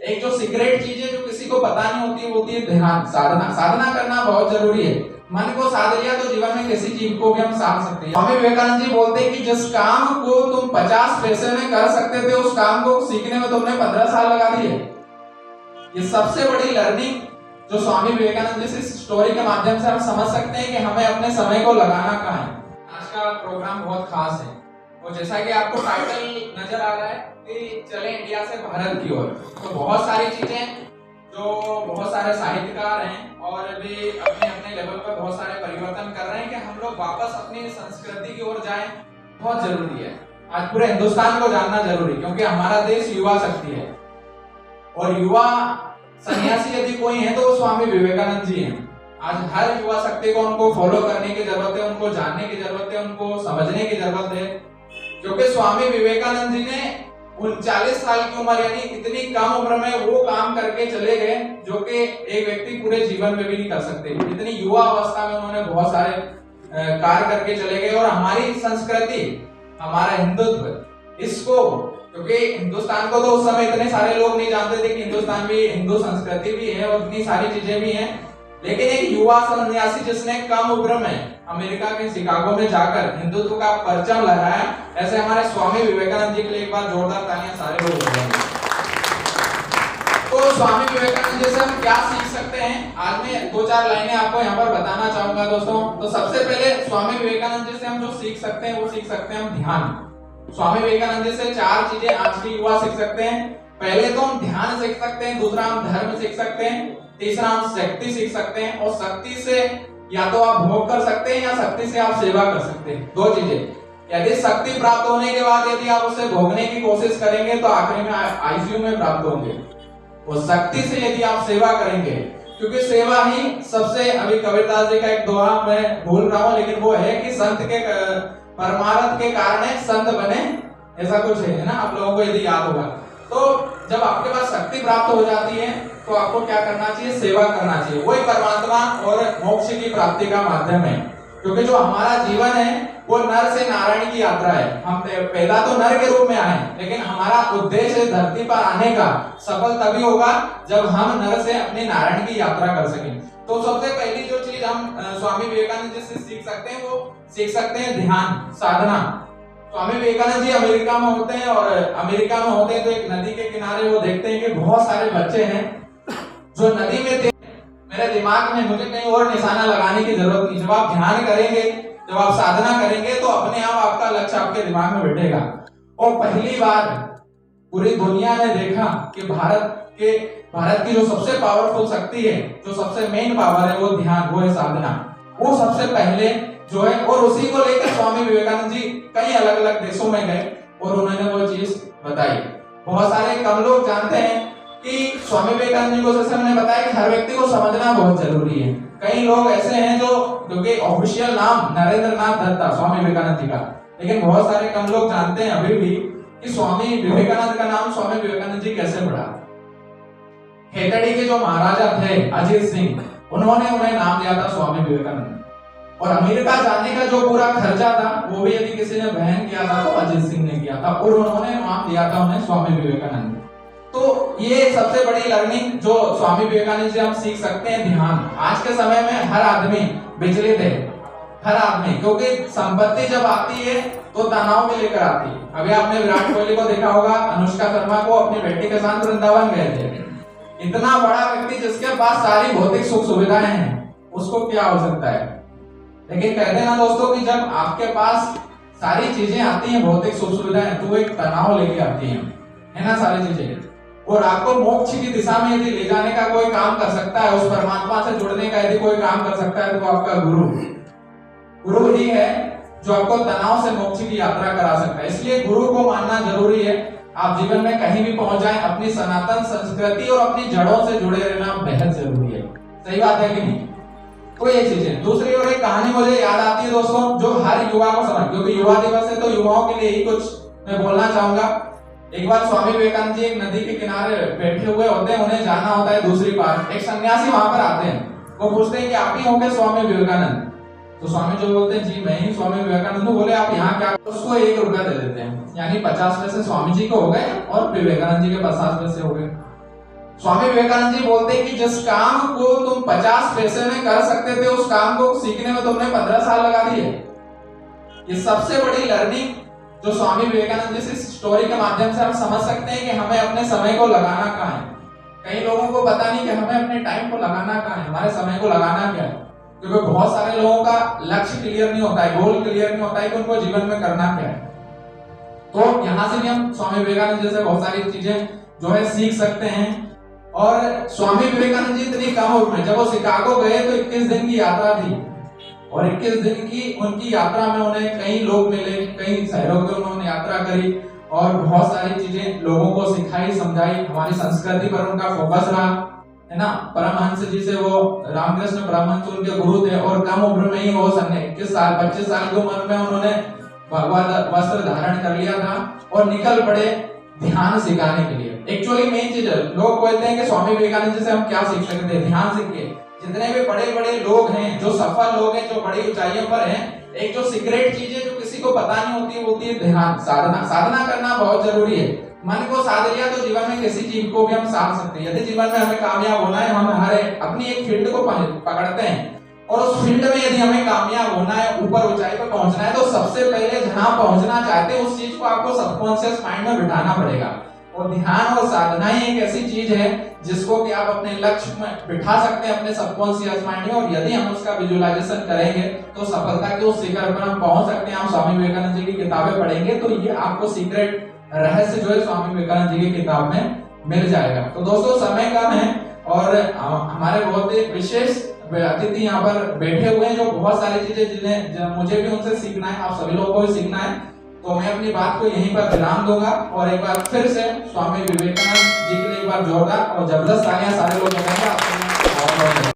एक जो सीक्रेट चीज है जो किसी को पता नहीं होती वो होती है ध्यान, साधना। साधना करना बहुत जरूरी है। मन को साध लिया तो जीवन में किसी चीज को भी हम साध सकते हैं। स्वामी विवेकानंद जी बोलते हैं कि जिस काम को तुम 50 पैसे में कर सकते थे उस काम को सीखने में तुमने 15 साल लगा दिए। ये सबसे बड़ी लर्निंग जो स्वामी विवेकानंद जी से स्टोरी के माध्यम से हम समझ सकते हैं कि हमें अपने समय को लगाना कहाँ है। आज का प्रोग्राम बहुत खास है और जैसा कि आपको टाइटल नजर आ रहा है कि चले इंडिया से भारत की ओर, तो बहुत सारी चीजें जो बहुत सारे साहित्यकार हैं और भी अपने अपने लेवल पर बहुत सारे परिवर्तन कर रहे हैं कि हम लोग वापस अपनी संस्कृति की ओर जाएं, बहुत जरूरी है। आज पूरे हिंदुस्तान को जानना जरूरी, क्योंकि हमारा देश युवा शक्ति है और युवा सन्यासी यदि कोई है तो वो स्वामी विवेकानंद जी हैं। आज हर युवा शक्ति को उनको फॉलो करने की जरूरत है, उनको जानने की जरूरत है, उनको समझने की जरूरत है, क्योंकि स्वामी विवेकानंद जी ने 39 साल की उम्र यानी इतनी कम उम्र में वो काम करके चले गए जो कि एक व्यक्ति पूरे जीवन में भी नहीं कर सकते। इतनी युवा अवस्था में उन्होंने बहुत सारे कार्य करके चले गए और हमारी संस्कृति, हमारा हिंदुत्व, इसको, क्योंकि हिंदुस्तान को तो उस समय इतने सारे लोग नहीं जानते थे कि हिंदुस्तान भी हिंदू संस्कृति भी है और इतनी सारी चीजें भी हैं, लेकिन एक युवा सन्यासी जिसने कम उम्र में अमेरिका के शिकागो में जाकर हिंदुत्व का परचम लहराया, ऐसे हमारे स्वामी विवेकानंद जी के लिए एक बार जोरदार तालियां सारे लोग बजाएंगे। तो स्वामी विवेकानंद जी से हम क्या सीख सकते हैं, आज मैं 2-4 लाइनें आपको यहाँ पर बताना चाहूंगा दोस्तों। तो सबसे पहले स्वामी विवेकानंद जी से हम जो सीख सकते हैं वो सीख सकते हैं हम ध्यान। स्वामी विवेकानंद जी से 4 चीजें आज के युवा सीख सकते हैं। पहले तो हम ध्यान सीख सकते हैं, दूसरा हम धर्म सीख सकते हैं, तीसरा हम शक्ति सीख सकते हैं और शक्ति से या तो आप भोग कर सकते हैं या शक्ति से आप सेवा कर सकते हैं। 2 चीजें। यदि शक्ति प्राप्त होने के बाद यदि आप उसे भोगने की कोशिश करेंगे तो आखिरी में आईसीयू में प्राप्त होंगे, और शक्ति से यदि आप सेवा करेंगे, क्योंकि सेवा ही सबसे, अभी कबीरदास जी का एक दोहा मैं भूल रहा हूं लेकिन वो है कि संत के परमार्थ के कारण संत बने, ऐसा कुछ है ना, आप लोगों को यदि याद होगा। तो जब आपके पास शक्ति प्राप्त हो जाती है तो आपको क्या करना चाहिए, सेवा करना चाहिए। वही परमात्मा और मोक्ष की प्राप्ति का माध्यम है, क्योंकि जो हमारा जीवन है वो नर से नारायण की यात्रा है। हम पहला तो नर के रूप में आए, लेकिन हमारा उद्देश्य धरती पर आने का सफल तभी होगा जब हम नर से अपने नारायण की यात्रा कर सकें। तो सबसे पहली जो चीज हम स्वामी विवेकानंद जी से सीख सकते हैं वो सीख सकते हैं ध्यान, साधना। स्वामी विवेकानंद जी अमेरिका में होते हैं और अमेरिका में होते हैं तो एक नदी के किनारे वो देखते हैं कि बहुत सारे बच्चे हैं जो नदी में थे। मेरे दिमाग में, मुझे कहीं और निशाना लगाने की जरूरत नहीं। जब आप ध्यान करेंगे, जब आप साधना करेंगे तो अपने आप आपका लक्ष्य आपके दिमाग में बैठेगा। और पहली बार पूरी दुनिया ने देखा कि भारत की जो सबसे पावरफुल शक्ति है, जो सबसे मेन पावर है वो ध्यान, वो है साधना। वो सबसे पहले जो है, और उसी को लेकर स्वामी विवेकानंद जी कई अलग अलग देशों में गए और उन्होंने वो चीज बताई। बहुत सारे कम लोग जानते हैं कि स्वामी विवेकानंद जी को जैसे मैंने बताया कि हर व्यक्ति को समझना बहुत जरूरी है। कई लोग ऐसे हैं जो, क्योंकि ऑफिशियल नाम नरेंद्र नाथ दत्ता स्वामी विवेकानंद जी का, लेकिन बहुत सारे कम लोग जानते हैं अभी भी कि स्वामी विवेकानंद का नाम स्वामी विवेकानंद जी कैसे पड़ा। खेतड़ी के जो महाराजा थे अजीत सिंह, उन्होंने उन्हें नाम दिया था स्वामी विवेकानंद। और अमेरिका जाने का जो पूरा खर्चा था वो भी यदि किसी ने वहन किया था तो अजीत सिंह ने किया था, और उन्होंने नाम दिया था उन्हें स्वामी विवेकानंद। तो ये सबसे बड़ी लर्निंग जो स्वामी विवेकानंद से हम सीख सकते हैं, ध्यान। आज के समय में हर आदमी विचलित है, हर आदमी, क्योंकि संपत्ति जब आती है तो तनाव भी लेकर आती है। अभी आपने विराट कोहली को देखा होगा, अनुष्का शर्मा को अपनी बेटी के साथ वृंदावन गए थे। इतना बड़ा व्यक्ति जिसके पास सारी भौतिक सुख सुविधाएं हैं, उसको क्या हो सकता है। लेकिन कहते हैं ना दोस्तों कि जब आपके पास सारी चीजें आती हैं, भौतिक सुख सुविधाएं, तो एक तनाव लेके आती है ना सारी चीजें। और आपको मोक्ष की दिशा में यदि ले जाने का कोई काम कर सकता है, उस परमात्मा से जुड़ने का यदि कोई काम कर सकता है, तो आपका गुरु ही है जो आपको तनाव से मोक्ष की यात्रा करा सकता है। इसलिए गुरु को मानना जरूरी है। आप जीवन में कहीं भी पहुंच जाएं, अपनी सनातन संस्कृति और अपनी जड़ों से जुड़े रहना बेहद जरूरी है। सही बात है कि नहीं। तो ये चीजें। दूसरी ओर एक कहानी मुझे याद आती है दोस्तों, जो हर युवा को समझ, क्योंकि युवा दिवस है तो युवाओं के लिए ही कुछ मैं बोलना चाहूंगा। एक बार स्वामी विवेकानंद जी एक नदी के किनारे बैठे हुए होते हैं, उन्हें जाना होता है दूसरी पार। एक सन्यासी वहां पर आते हैं, वो पूछते हैं कि आप ही होंगे स्वामी विवेकानंद। तो स्वामी जो बोलते हैं, जी मैं ही स्वामी विवेकानंद हूँ। बोले आप यहाँ क्या। उसको 1 रुपया दे देते हैं, यानी 50 पैसे स्वामी जी को हो गए और विवेकानंद जी के 50 पैसे हो गए। स्वामी विवेकानंद जी बोलते हैं कि जिस काम को तुम 50 पैसे में कर सकते थे, उस काम को सीखने में तुमने 15 साल लगा दिए। ये सबसे बड़ी लर्निंग जो स्वामी विवेकानंद जी इस स्टोरी के माध्यम से हम समझ सकते हैं कि हमें अपने समय को लगाना कहाँ है। कई लोगों को पता नहीं कि हमें अपने टाइम को लगाना कहाँ है, हमारे समय को लगाना क्या है, क्योंकि बहुत सारे लोगों का लक्ष्य क्लियर नहीं होता है, गोल क्लियर नहीं होता है कि उनको जीवन में करना क्या है। तो यहाँ से भी हम स्वामी विवेकानंद जी से बहुत सारी चीजें जो है सीख सकते हैं। और स्वामी विवेकानंद जी इतनी कम उम्र में जब वो शिकागो गए तो 21 दिन की यात्रा थी, और 21 दिन की उनकी यात्रा में उन्हें कई लोग मिले, कई शहरों में उन्होंने यात्रा करी और बहुत सारी चीजें लोगों को सिखाई समझाई। हमारी संस्कृति पर उनका फोकस रहा, है ना। परमहंस जी से वो रामकृष्ण परमहंस उनके गुरु थे, और कम उम्र में ही वो 21 साल 25 साल की उम्र में उन्होंने भगवत वस्त्र धारण कर लिया था और निकल पड़े ध्यान सिखाने के लिए। एक्चुअली मेन चीज है, लोग कहते हैं कि स्वामी विवेकानंद जी से हम क्या सीख सकते हैं, ध्यान सीख के। जितने भी बड़े बड़े लोग हैं, जो सफल लोग हैं, जो बड़ी ऊंचाइयों पर हैं, एक जो सीक्रेट चीज है जो किसी को पता नहीं होती, वो होती है ध्यान, साधना। साधना करना बहुत जरूरी है। मन को साध लिया तो जीवन में किसी चीज को भी हम साध सकते हैं। यदि जीवन में हमें कामयाब होना है, हम हर अपनी एक फील्ड को पकड़ते हैं और उस फील्ड में यदि हमें कामयाब होना है, ऊपर ऊंचाई पर पहुंचना है, तो सबसे पहले जहां पहुंचना चाहते हैं उस चीज को आपको सबकॉन्शियस माइंड में बिठाना पड़ेगा। और ध्यान और साधना ही एक ऐसी चीज है जिसको कि आप अपने लक्ष्य में बिठा सकते हैं अपने सबकॉन्शियस माइंड में, और यदि हम उसका विजुअलाइजेशन करेंगे तो सफलता के उस शिखर पर हम पहुंच सकते हैं। हम स्वामी विवेकानंद जी की किताबें पढ़ेंगे तो ये आपको सीक्रेट रहस्य जो है स्वामी विवेकानंद जी की किताब में मिल जाएगा। तो दोस्तों समय कम है और हमारे बहुत ही विशेष अतिथि यहाँ पर बैठे हुए हैं जो बहुत सारी चीजें जिन्हें मुझे भी उनसे सीखना है, आप सभी लोगों को भी सीखना है। तो मैं अपनी बात को यहीं पर विराम दूंगा और एक बार फिर से स्वामी विवेकानंद जी के लिए एक बार जोरदार और जबरदस्त तालियां सारे लोग बजाएंगे।